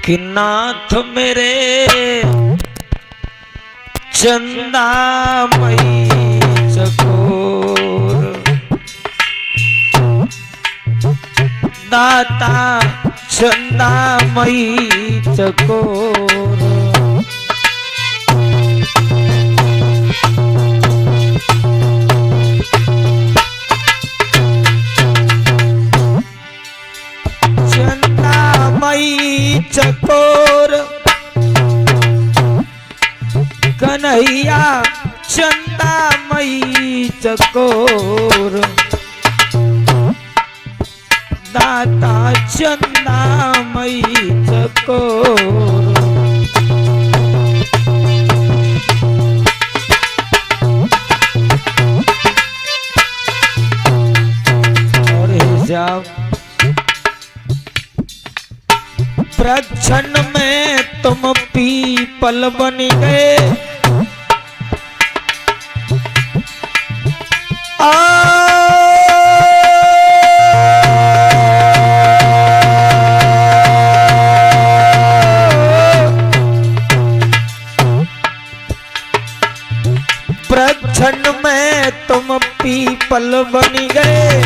कि नाथ मेरे चंदामयी चकोर दाता चंदामयी चकोर चंदामयी चकोर कन्हैया चंदामयी चकोर दाता चंदामयी चकोर और जब प्रक्षण में तुम पीपल बन गए प्रक्षण में तुम पीपल बन गए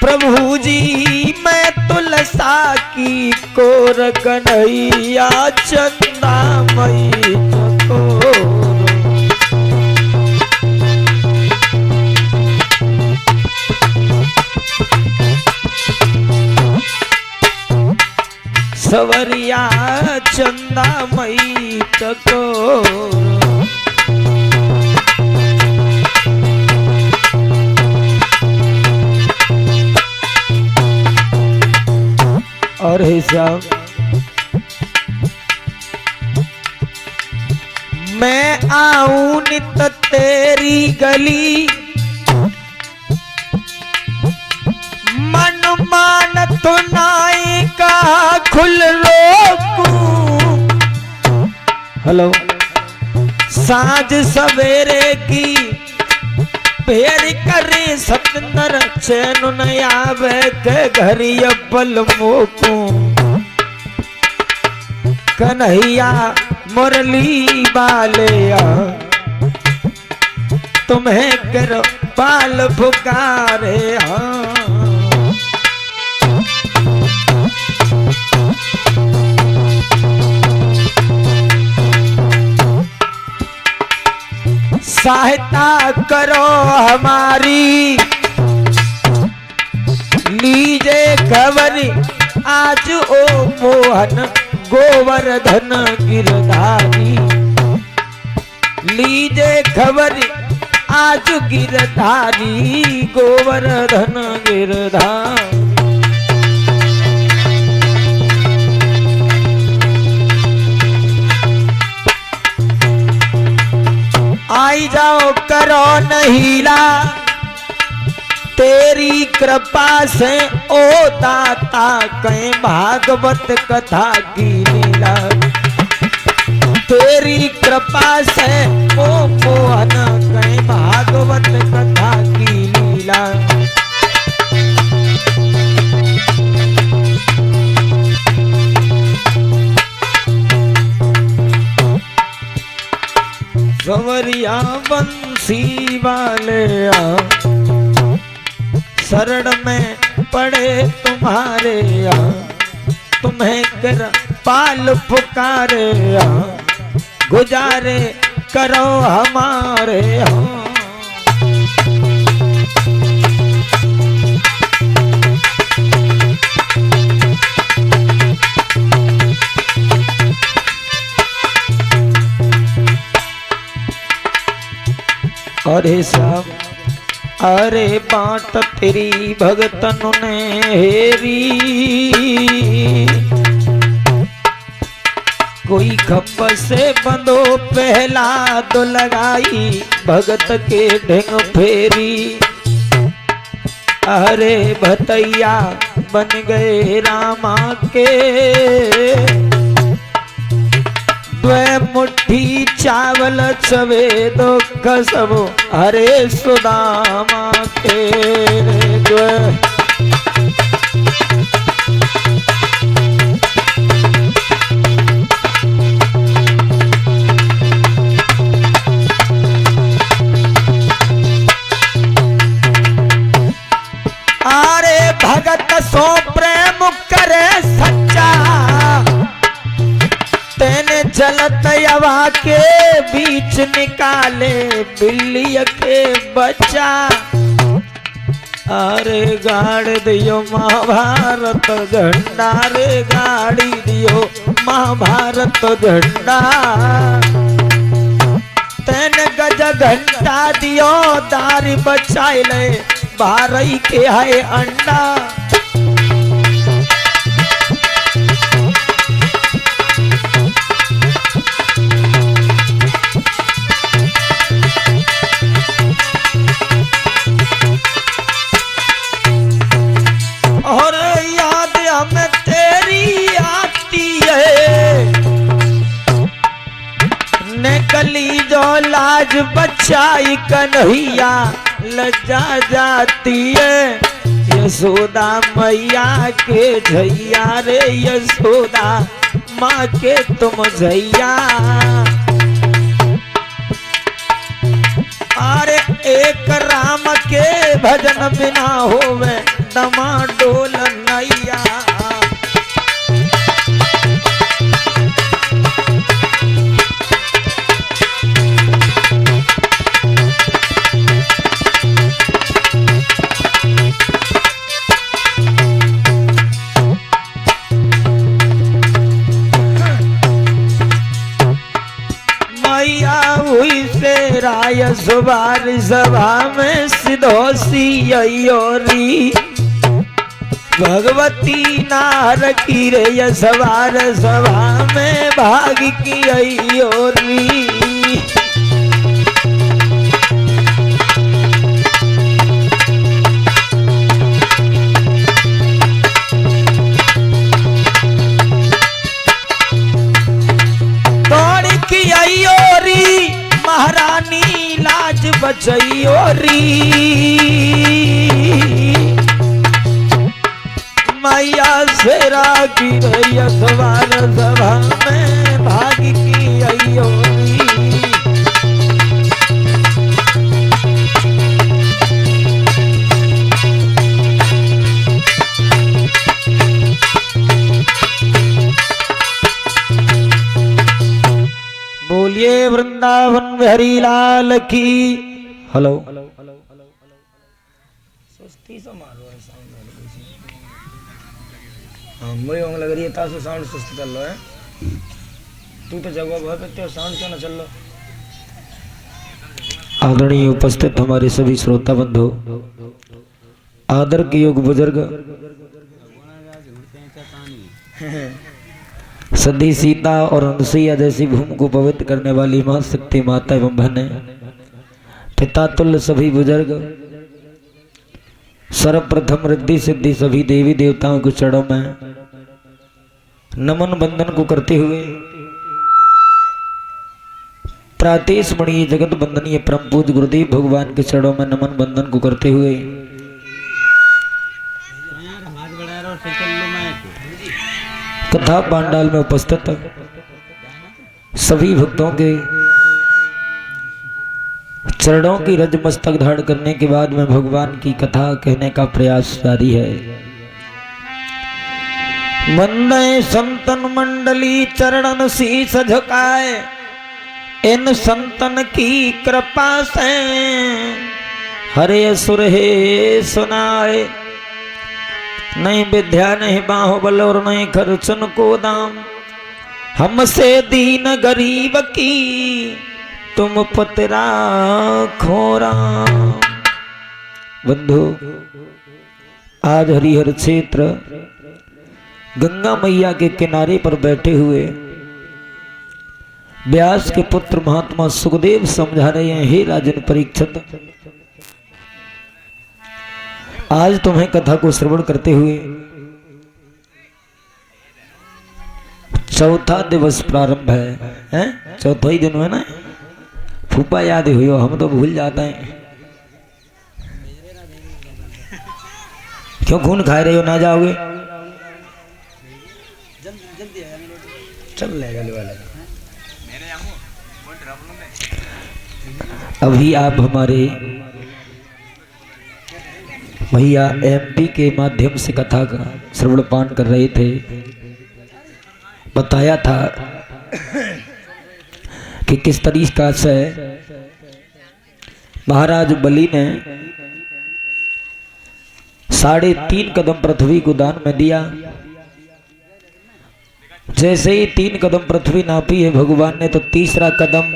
प्रभु जी मैं तुलसा की कोर कन्हैया चंदामयी चकोर सवरिया चंदामयी चकोर और हिसाब मैं आऊं नित तेरी गली मन मानत नाई का खुल रोकूं हेलो साँझ सवेरे की भेड़ करे सतनर चैन न आवे के घरी बल मोकू कन्हैया मुरली बालिया तुम्हें कर पाल पुकारे हाँ सहायता करो हमारी लीजे खबर आज ओ मोहन गोवर्धन गिरधारी लीजे खबर आज गिरधारी गोवर्धन गिरधारी आई जाओ करो नहीला तेरी कृपा से ओ दाता कहीं भागवत कथा की लीला तेरी कृपा से ओ मोहन कहीं भागवत कथा की लीला सवरिया बंसी वाले शरण में पड़े तुम्हारे तुम्हें कर पाल पुकारे गुजारे करो हमारे और सब अरे बात तेरी भगतन ने हेरी कोई खप से बंदो पहला तो लगाई भगत के ढंग फेरी अरे भतैया बन गए रामा के द्वे मुट्ठी चावल चवे दो कसबो हरे सुदामा के द्वे कसो प्रेम करे सच्चा, तेने जलत यवा के बीच निकाले बिल्ली के बच्चा। अरे गाड़ दियो महाभारत झंडा रे, गाड़ी दियो महाभारत झंडा। तेने गज घंटा दियो दारी बचाई ले, भारई के है अंडा। और याद हमें तेरी आती है, निकली जो लाज बचाई कन्हैया लज्जा जाती है। यशोदा मैया के झैया रे, यशोदा माँ के तुम झैया। अरे एक राम के भजन बिना होवे डमाडोल नैया। मैया हुई से राय सुबार सभा में सिद्धोसी अयोरी, भगवती नार की रे सवार सभा में भाग की अयोरी। दौड़ की अयोरी महारानी लाज बचैयोरी। मैया सेरा की रैया सवार सभा में भाग की अयोरी। बोलिए वृंदावन बिहारी लाल की। हेलो मुझे लग रही है तासु साउंड सुस्त चल रहा है। तू तो जगह बहुत पे साउंड क्यों ना चल रहा। आदरणीय उपस्थित हमारे सभी श्रोता बंधु, आदर के योग बुजुर्ग, सदी सीता और हंसिया जैसी भूमि को पवित्र करने वाली मां शक्ति माता एवं बहने, पिता तुल्य सभी बुजुर्ग, सर्वप्रथम रिद्धि सिद्धि सभी देवी देवताओं के चरणों में नमन बंदन को करते हुए, प्रातेश मणि जगत बंदनीय परम पूज्य गुरुदेव भगवान के चरणों में नमन बंदन को करते हुए कथा पांडाल में उपस्थित सभी भक्तों के चरणों की रज मस्तक धारण करने के बाद में भगवान की कथा कहने का प्रयास जारी है। वंदे संतन मंडली चरणन शीस झुकाए, इन संतन की कृपा से हरे असुर हे सुनाए। नहीं विद्या नहीं बाहुबल और नहीं खर्चन को दाम, हमसे दीन गरीब की तुम पतरा खोरा। बंधु, आज हरिहर क्षेत्र गंगा मैया के किनारे पर बैठे हुए व्यास के पुत्र महात्मा सुखदेव समझा रहे हैं, हे राजन परीक्षित, आज तुम्हें कथा को श्रवण करते हुए चौथा दिवस प्रारंभ है? चौथा ही दिन है ना। फूफा याद हुई हो, हम तो भूल जाते हैं। क्यों खून खा रहे हो, ना जाओगे? चल अभी आप हमारे भैया एमपी के माध्यम से कथा का श्रवणपान कर रहे थे। बताया था कि किस तरीका से महाराज बलि ने 3.5 कदम पृथ्वी को दान में दिया। जैसे ही 3 कदम पृथ्वी नापी है भगवान ने, तो तीसरा कदम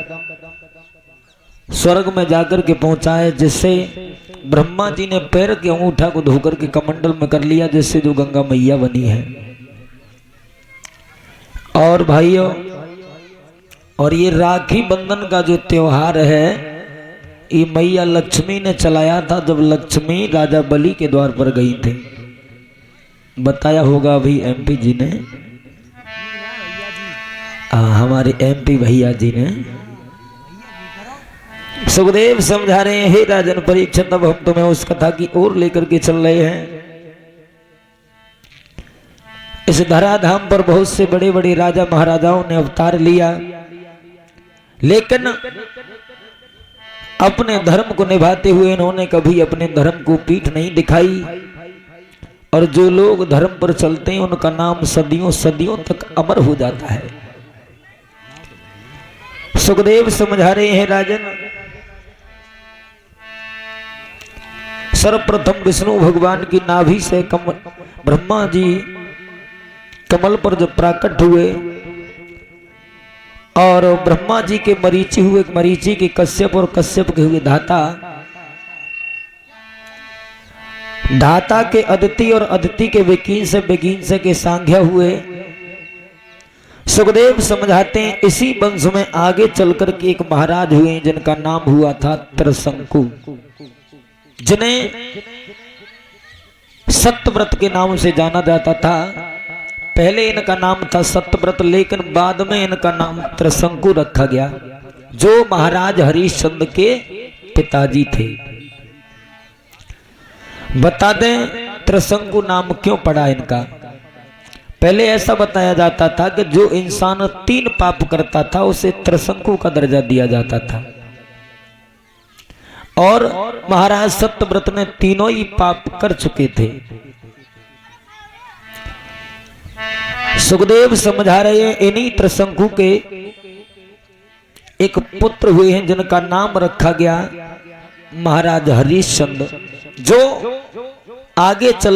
स्वर्ग में जाकर के पहुंचाए, जिससे ब्रह्मा जी ने पैर के अंगूठा को धोकर के कमंडल में कर लिया, जिससे जो गंगा मैया बनी है। और भाइयों, और ये राखी बंधन का जो त्योहार है, ये मैया लक्ष्मी ने चलाया था जब लक्ष्मी राजा बलि के द्वार पर गई थी। बताया होगा अभी एमपी जी ने, हमारे एमपी भैया जी ने। सुखदेव समझा रहे हैं, हे राजन परीक्षित, अब हम तुम्हें उस कथा की ओर लेकर के चल रहे हैं। इस धराधाम पर बहुत से बड़े बड़े राजा महाराजाओं ने अवतार लिया, लेकिन अपने धर्म को निभाते हुए इन्होंने कभी अपने धर्म को पीठ नहीं दिखाई। और जो लोग धर्म पर चलते हैं उनका नाम सदियों सदियों तक अमर हो जाता है। सुखदेव समझा रहे हैं, राजन सर्वप्रथम विष्णु भगवान की नाभि से ब्रह्मा जी कमल पर जब प्राकट हुए और ब्रह्मा जी के मरीचि हुए, मरीचि के कश्यप और कश्यप के हुए धाता, धाता के अदिति और अदिति के विकींस के सांघ्य हुए। सुखदेव समझाते हैं, इसी वंश में आगे चलकर के एक महाराज हुए जिनका नाम हुआ था त्रिशंकु, जिन्हें सत्यव्रत के नाम से जाना जाता था। पहले इनका नाम था सत्यव्रत, लेकिन बाद में इनका नाम त्रिशंकु रखा गया, जो महाराज हरिश्चंद्र के पिताजी थे। बता दें त्रिशंकु नाम क्यों पड़ा इनका। पहले ऐसा बताया जाता था कि जो इंसान 3 पाप करता था उसे त्रिशंकु का दर्जा दिया जाता था, और महाराज सत्यव्रत ने तीनों ही पाप कर चुके थे। सुखदेव समझा रहे हैं, इन्हीं त्रिशंकु के एक पुत्र हुए हैं जिनका नाम रखा गया महाराज हरिश्चंद्र, जो आगे चल